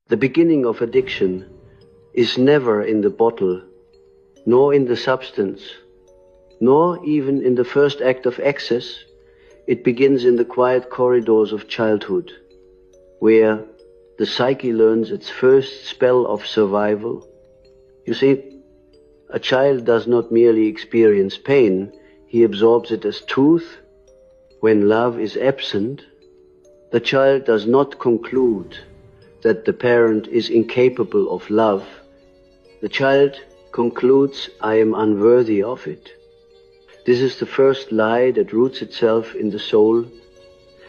The beginning of addiction is never in the bottle, nor in the substance, nor even in the first act of excess. It begins in the quiet corridors of childhood, where the psyche learns its first spell of survival. You see, a child does not merely experience pain, he absorbs it as truth. When love is absent, the child does not conclude that the parent is incapable of love. The child concludes, I am unworthy of it. This is the first lie that roots itself in the soul,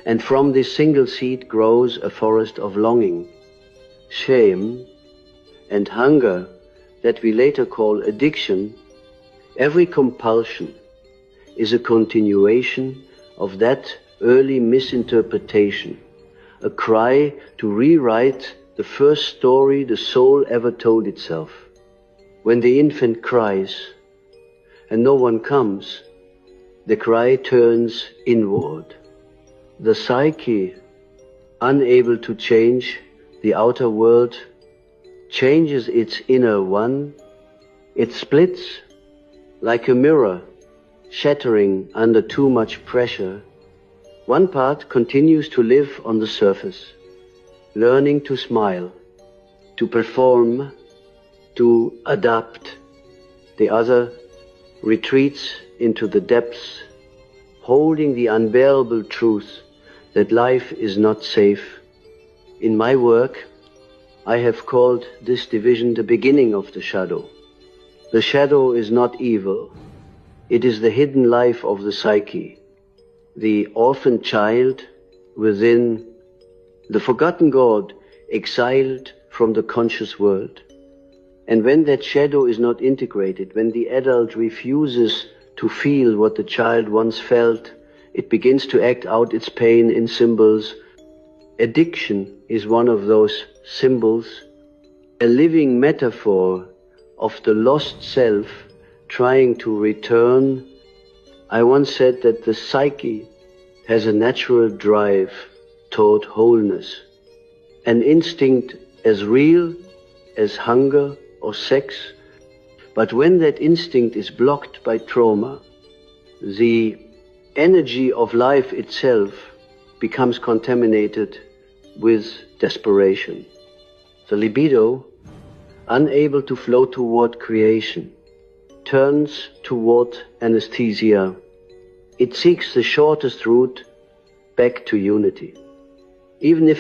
and from this single seed grows a forest of longing, shame, and hunger that we later call addiction. Every compulsion is a continuation of that early misinterpretation, a cry to rewrite the first story the soul ever told itself. When the infant cries and no one comes, the cry turns inward. The psyche, unable to change the outer world, changes its inner one. It splits like a mirror, shattering under too much pressure. One part continues to live on the surface, learning to smile, to perform, to adapt. The other retreats into the depths, holding the unbearable truth that life is not safe. In my work, I have called this division the beginning of the shadow. The shadow is not evil. It is the hidden life of the psyche, the orphan child within, the forgotten God exiled from the conscious world. And when that shadow is not integrated, when the adult refuses to feel what the child once felt, it begins to act out its pain in symbols. Addiction is one of those symbols, a living metaphor of the lost self trying to return. I once said that the psyche has a natural drive toward wholeness, an instinct as real as hunger or sex. But when that instinct is blocked by trauma, the energy of life itself becomes contaminated with desperation. The libido, unable to flow toward creation, turns toward anesthesia. It seeks the shortest route back to unity. Even if